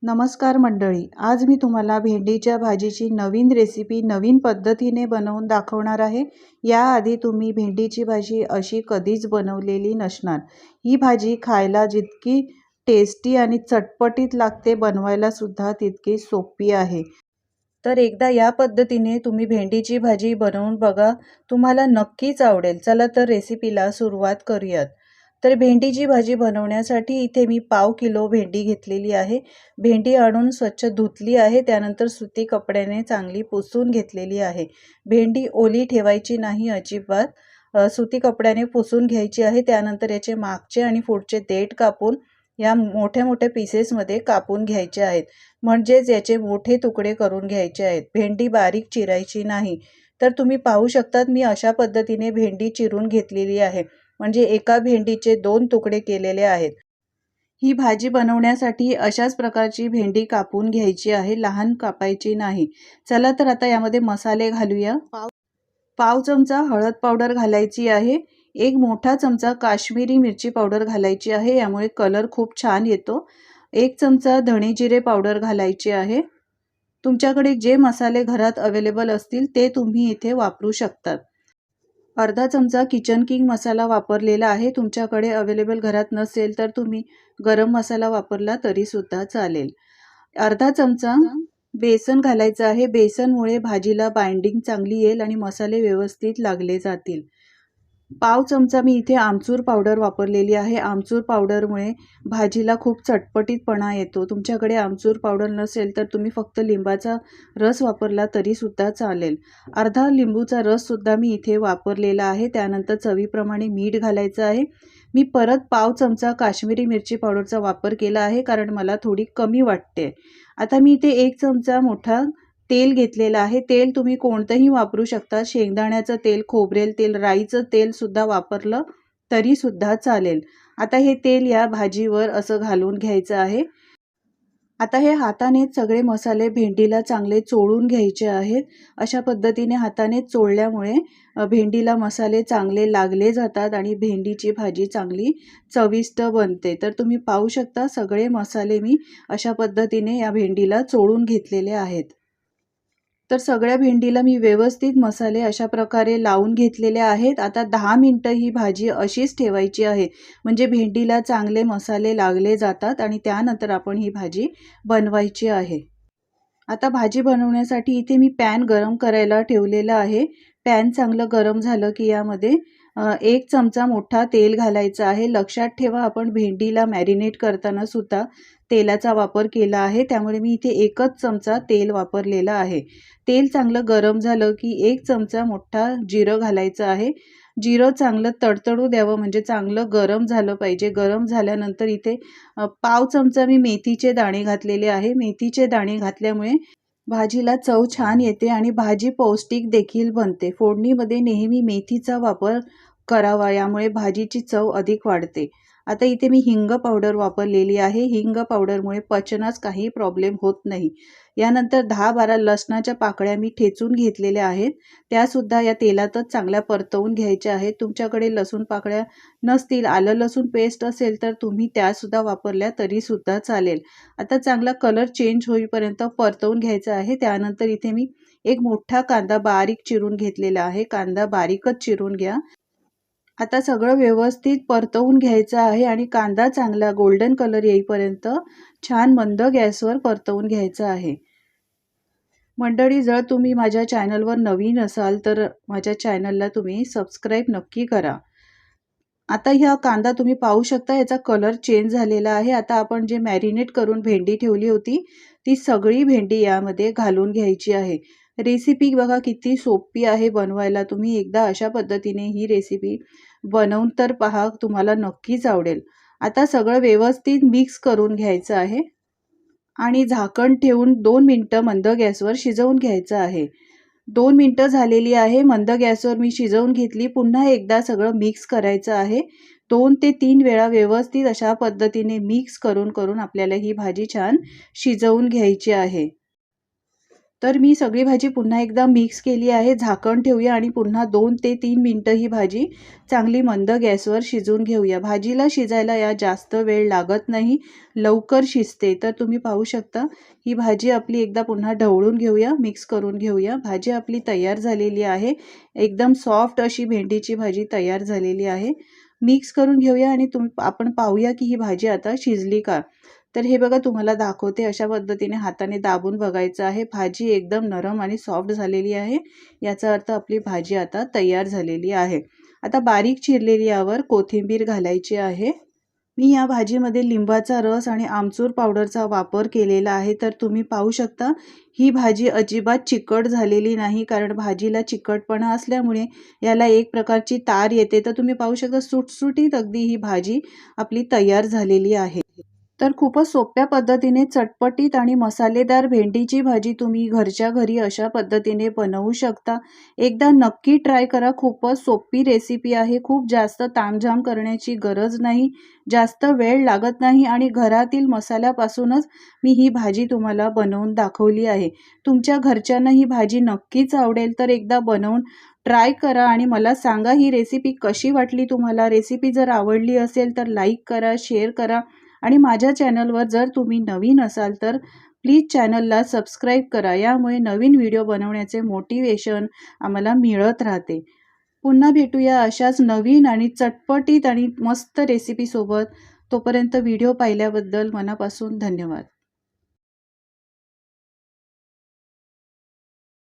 नमस्कार मंडळी, आज मी तुम्हाला भेंडीच्या भाजीची नवीन रेसिपी नवीन पद्धतीने बनवून दाखवणार आहे। याआधी तुम्ही भेंडीची भाजी अशी कधीच बनवलेली नसणार। ही भाजी खायला जितकी टेस्टी आणि चटपटीत लागते, बनवायला सुद्धा तितकी सोपी आहे। तर एकदा या पद्धतीने तुम्ही भेंडीची भाजी बनवून बघा, तुम्हाला नक्कीच आवडेल। चला तर रेसिपीला सुरुवात करूयात। तर भेंडीची भाजी बनवण्यासाठी इथे मी पाव किलो भेंडी घेतलेली आहे। भेंडी आणून स्वच्छ धुतली आहे, त्यानंतर सुती कपड्याने चांगली पुसून घेतलेली आहे। भेंडी ओली ठेवायची नाही अजिबात, सुती कपड्याने पुसून घ्यायची आहे। त्यानंतर याचे मागचे आणि पुढचे देठ कापून या मोठ्या मोठ्या पीसेसमध्ये कापून घ्यायचे आहेत, म्हणजेच याचे मोठे तुकडे करून घ्यायचे आहेत। भेंडी बारीक चिरायची नाही। तर तुम्ही पाहू शकतात मी अशा पद्धतीने भेंडी चिरून घेतलेली आहे, म्हणजे एका भेंडीचे 2 तुकडे केलेले आहेत। ही भाजी बनवण्यासाठी अशाच प्रकारची भेंडी कापून घ्यायची आहे, लहान कापायची नाही। चला तर आता यामध्ये मसाले घालूया। पाव चमचा हळद पावडर घालायची आहे। एक मोठा चमचा काश्मीरी मिरची पावडर घालायची आहे, यामुळे कलर खूप छान येतो। 1 चमचा धणे जिरे पावडर घालायची आहे। तुमच्याकडे जे मसाले घरात अवेलेबल असतील ते तुम्ही इथे वापरू शकतात। अर्धा चमचा किचन किंग मसाला वापरलेला आहे। तुमच्याकडे अवेलेबल घरात नसेल तर तुम्ही गरम मसाला वापरला तरी सुद्धा चालेल। अर्धा चमचा बेसन घालायचं आहे। बेसनमुळे भाजीला बाइंडिंग चांगली येईल आणि मसाले व्यवस्थित लागले जातील। पाव चमचा मी इथे आमचूर पावडर वापरलेली आहे। आमचूर पावडरमुळे भाजीला खूप चटपटीतपणा येतो। तुमच्याकडे आमचूर पावडर नसेल तर तुम्ही फक्त लिंबाचा रस वापरला तरी सुद्धा चालेल। अर्धा लिंबूचा रस सुद्धा मी इथे वापरलेला आहे। त्यानंतर चवीप्रमाणे मीठ घालायचं आहे। मी परत पाव चमचा काश्मीरी मिरची पावडरचा वापर केला आहे, कारण मला थोडी कमी वाटते। आता मी इथे 1 चमचा मोठा तेल घेतलेला आहे। तेल तुम्ही कोणतंही वापरू शकता, शेंगदाण्याचं तेल, खोबरेल तेल, राईचं तेल सुद्धा वापरलं तरी सुद्धा चालेल। आता हे तेल या भाजीवर असं घालून घ्यायचं आहे। आता हे हाताने सगळे मसाले भेंडीला चांगले चोळून घ्यायचे आहेत। अशा पद्धतीने हाताने चोळल्यामुळे भेंडीला मसाले चांगले लागले जातात आणि भेंडीची भाजी चांगली चविष्ट बनते। तर तुम्ही पाहू शकता सगळे मसाले मी अशा पद्धतीने या भेंडीला चोळून घेतलेले आहेत। तर सगळ्या भेंडीला मी व्यवस्थित मसाले अशा प्रकारे लावून घेतलेले आहेत। आता 10 मिनिटं ही भाजी अशीच ठेवायची आहे, म्हणजे भेंडीला चांगले मसाले लागले जातात आणि त्यानंतर आपण ही भाजी बनवायची आहे। आता भाजी बनवण्यासाठी इथे मी पॅन गरम करायला ठेवलेला आहे। पॅन चांगलं गरम झालं की यामध्ये 1 चमचा मोठा तेल घालायचा आहे। लक्षात ठेवा, आपण भेंडीला मॅरिनेट करताना सुद्धा तेलाचा वापर केला आहे, त्यामुळे मी इथे 1च चमचा तेल वापरलेला आहे। तेल चांगलं गरम झालं की 1 चमचा मोठा जिरं घालायचं आहे। जिरं चांगलं तडतडू द्यावं, म्हणजे चांगलं गरम झालं पाहिजे। गरम झाल्यानंतर इथे पाव चमचा मी मेथीचे दाणे घातलेले आहे। मेथीचे दाणे घातल्यामुळे भाजीला चव छान येते आणि भाजी पौष्टिक देखील बनते। फोडणीमध्ये नेहमी मेथीचा वापर करावा, यामुळे भाजीची चव अधिक वाढते। आता इथे मी हिंग पावडर वापरलेली आहे। हिंग पावडरमुळे पचनास काही प्रॉब्लेम होत नाही। यानंतर 10-12 लसणाच्या पाकळ्या मी ठेचून घेतलेल्या आहेत, त्यासुद्धा या तेलातच चांगल्या परतवून घ्यायच्या आहेत। तुमच्याकडे लसूण पाकळ्या नसतील, आलं लसूण पेस्ट असेल तर तुम्ही त्यासुद्धा वापरल्या तरी सुद्धा चालेल। आता चांगला कलर चेंज होईपर्यंत परतवून घ्यायचा आहे। त्यानंतर इथे मी एक मोठा कांदा बारीक चिरून घेतलेला आहे। कांदा बारीकच चिरून घ्या। आता सगळं व्यवस्थित परतवून घ्यायचं आहे आणि कांदा चांगला गोल्डन कलर येईपर्यंत छान मंद गॅसवर परतवून घ्यायचा आहे। मंडळी, जर तुम्ही माझ्या चॅनलवर नवीन असाल तर माझ्या चॅनलला तुम्ही सबस्क्राईब नक्की करा। आता ह्या कांदा तुम्ही पाहू शकता, याचा कलर चेंज झालेला आहे। आता आपण जे मॅरिनेट करून भेंडी ठेवली होती, ती सगळी भेंडी यामध्ये घालून घ्यायची आहे। रेसिपी बघा किती सोपी आहे बनवायला। तुम्ही एकदा अशा पद्धतीने ही रेसिपी बनवून तर पहा, तुम्हाला नक्कीच आवडेल। आता सगळं व्यवस्थित मिक्स करून घ्यायचं आहे आणि झाकण ठेवून 2 मिनिटं मंद गॅसवर शिजवून घ्यायचं आहे। 2 मिनिटं झालेली आहे, मंद गॅसवर मी शिजवून घेतली। पुन्हा एकदा सगळं मिक्स करायचं आहे। 2 ते 3 वेळा व्यवस्थित अशा पद्धतीने मिक्स करून आपल्याला ही भाजी छान शिजवून घ्यायची आहे। तर मी सगळी भाजी पुन्हा एकदा मिक्स केली आहे. झाकण ठेवूया आणि पुन्हा 2 ते 3 मिनिटं ही भाजी चांगली मंद गॅसवर शिजवून घेऊया. भाजीला शिजायला या जास्त वेळ लागत नाही, लवकर शिजते. तर तुम्ही पाहू शकता ही भाजी आपली एकदा पुन्हा ढवळून घेऊया, मिक्स करून घेऊया. भाजी आपली तयार झालेली आहे. एकदम सॉफ्ट अशी भेंडीची भाजी तयार झालेली आहे. मिक्स करून घेऊया आणि आपण पाहूया की ही भाजी आता शिजली का. तर हे बघा तुम्हाला दाखवते, अशा पद्धतीने हाताने दाबून बघायचं आहे. भाजी एकदम नरम आणि सॉफ्ट झालेली आहे. याचा अर्थ आपली भाजी आता तयार झालेली आहे. आता बारीक चिरलेली यावर कोथिंबीर घालायची आहे. मी या भाजीमध्ये लिंबाचा रस आणि आमचूर पावडरचा वापर केलेला आहे. तर तुम्ही पाहू शकता ही भाजी अजिबात चिकट झालेली नाही, कारण भाजीला चिकटपणा असल्यामुळे याला एक प्रकारची तार येते. तर तुम्ही पाहू शकता सुटसुटीत अगदी ही भाजी आपली तयार झालेली आहे. तर खूपच सोप्या पद्धतीने चटपटीत आणि मसालेदार भेंडीची भाजी तुम्ही घरच्या घरी अशा पद्धतीने बनवू शकता. एकदा नक्की ट्राय करा. खूपच सोपी रेसिपी आहे. खूप जास्त तामझाम करण्याची गरज नाही, जास्त वेळ लागत नाही आणि घरातील मसाल्यापासूनच मी ही भाजी तुम्हाला बनवून दाखवली आहे. तुमच्या घरच्यांना ही भाजी नक्कीच आवडेल. तर एकदा बनवून ट्राय करा आणि मला सांगा ही रेसिपी कशी वाटली तुम्हाला. रेसिपी जर आवडली असेल तर लाईक करा, शेअर करा आणि माझ्या चॅनलवर जर तुम्ही नवीन असाल तर प्लीज चॅनलला सबस्क्राईब करा. यामुळे नवीन व्हिडिओ बनवण्याचे मोटिवेशन आम्हाला मिळत राहते. पुन्हा भेटूया अशाच नवीन आणि चटपटीत आणि मस्त रेसिपीसोबत. तोपर्यंत व्हिडिओ पाहिल्याबद्दल मनापासून धन्यवाद.